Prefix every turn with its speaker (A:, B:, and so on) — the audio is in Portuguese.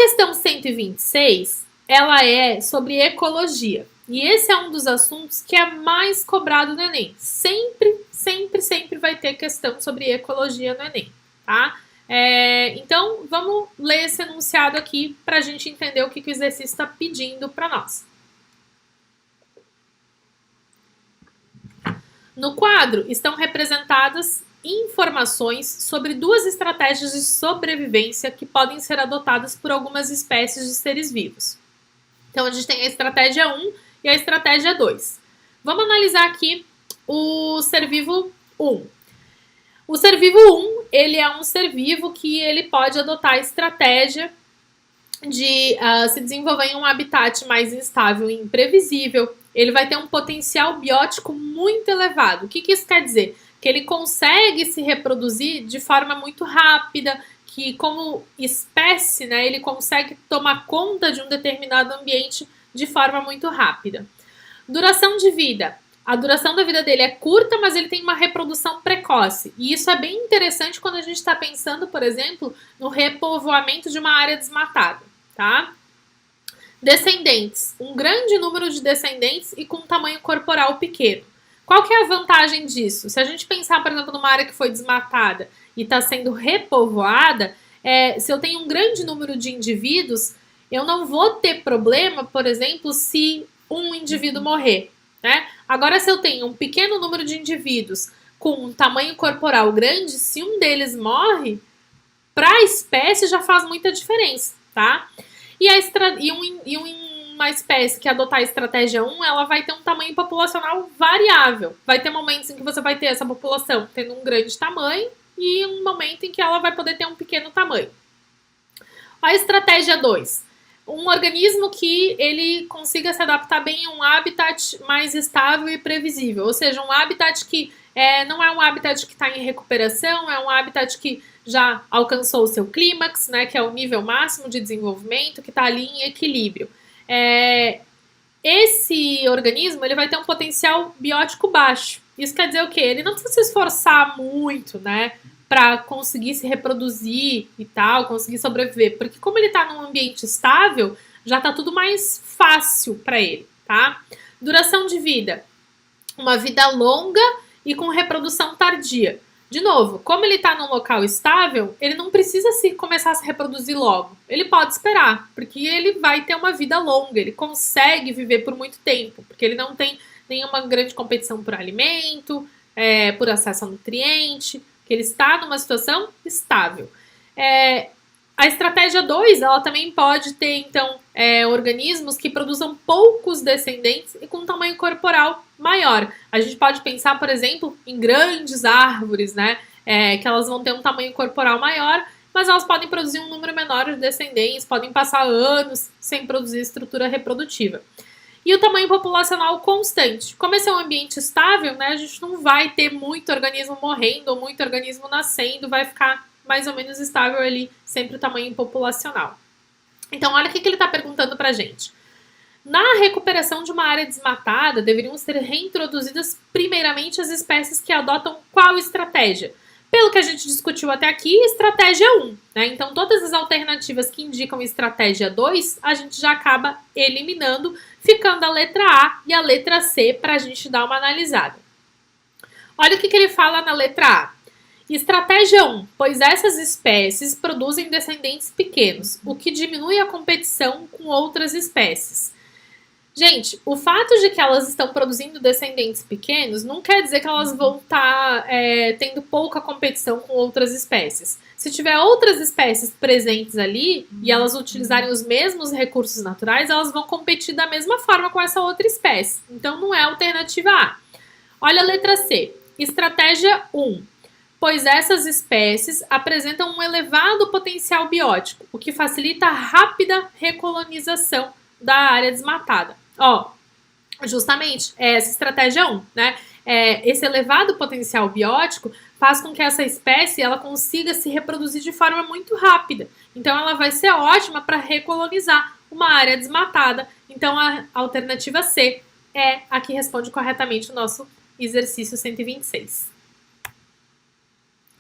A: questão 126, ela é sobre ecologia. E esse é um dos assuntos que é mais cobrado no Enem. Sempre vai ter questão sobre ecologia no Enem, tá? Então, vamos ler esse enunciado aqui para a gente entender o que o exercício está pedindo para nós. No quadro estão representadas informações sobre duas estratégias de sobrevivência que podem ser adotadas por algumas espécies de seres vivos. Então, a gente tem a estratégia 1 e a estratégia 2. Vamos analisar aqui o ser vivo 1. O ser vivo 1, ele é um ser vivo que ele pode adotar a estratégia de se desenvolver em um habitat mais instável e imprevisível. Ele vai ter um potencial biótico muito elevado. O que isso quer dizer? Que ele consegue se reproduzir de forma muito rápida, que como espécie, né, ele consegue tomar conta de um determinado ambiente de forma muito rápida. Duração de vida. A duração da vida dele é curta, mas ele tem uma reprodução precoce. E isso é bem interessante quando a gente está pensando, por exemplo, no repovoamento de uma área desmatada, tá? Descendentes. Um grande número de descendentes e com um tamanho corporal pequeno. Qual que é a vantagem disso? Se a gente pensar, por exemplo, numa área que foi desmatada e está sendo repovoada, se eu tenho um grande número de indivíduos, eu não vou ter problema, por exemplo, se um indivíduo morrer, né? Agora, se eu tenho um pequeno número de indivíduos com um tamanho corporal grande, se um deles morre, para a espécie já faz muita diferença, tá? Uma espécie que adotar a estratégia 1, ela vai ter um tamanho populacional variável. Vai ter momentos em que você vai ter essa população tendo um grande tamanho e um momento em que ela vai poder ter um pequeno tamanho. A estratégia 2. Um organismo que ele consiga se adaptar bem a um habitat mais estável e previsível. Ou seja, um habitat que não é um habitat que está em recuperação, é um habitat que já alcançou o seu clímax, né, que é o nível máximo de desenvolvimento, que está ali em equilíbrio. Esse organismo ele vai ter um potencial biótico baixo. Isso quer dizer o quê? Ele não precisa se esforçar muito, né, para conseguir se reproduzir e tal, conseguir sobreviver. Porque como ele está num ambiente estável, já está tudo mais fácil para ele, tá? Duração de vida. Uma vida longa e com reprodução tardia. De novo, como ele está num local estável, ele não precisa começar a se reproduzir logo. Ele pode esperar, porque ele vai ter uma vida longa, ele consegue viver por muito tempo, porque ele não tem nenhuma grande competição por alimento, por acesso a nutriente, que ele está numa situação estável. A estratégia 2, ela também pode ter, então, organismos que produzam poucos descendentes e com um tamanho corporal maior. A gente pode pensar, por exemplo, em grandes árvores, né? Que elas vão ter um tamanho corporal maior, mas elas podem produzir um número menor de descendentes, podem passar anos sem produzir estrutura reprodutiva. E o tamanho populacional constante. Como esse é um ambiente estável, né, a gente não vai ter muito organismo morrendo ou muito organismo nascendo, vai ficar mais ou menos estável ali, sempre o tamanho populacional. Então, olha o que ele está perguntando para a gente. Na recuperação de uma área desmatada, deveriam ser reintroduzidas primeiramente as espécies que adotam qual estratégia? Pelo que a gente discutiu até aqui, estratégia 1. Né? Então, todas as alternativas que indicam estratégia 2, a gente já acaba eliminando, ficando a letra A e a letra C para a gente dar uma analisada. Olha o que ele fala na letra A. Estratégia 1, pois essas espécies produzem descendentes pequenos, o que diminui a competição com outras espécies. Gente, o fato de que elas estão produzindo descendentes pequenos não quer dizer que elas vão estar tendo pouca competição com outras espécies. Se tiver outras espécies presentes ali e elas utilizarem os mesmos recursos naturais, elas vão competir da mesma forma com essa outra espécie. Então, não é a alternativa A. Olha a letra C. Estratégia 1. Pois essas espécies apresentam um elevado potencial biótico, o que facilita a rápida recolonização da área desmatada. Justamente, essa estratégia 1, né? Esse elevado potencial biótico faz com que essa espécie ela consiga se reproduzir de forma muito rápida. Então, ela vai ser ótima para recolonizar uma área desmatada. Então, a alternativa C é a que responde corretamente o nosso exercício 126.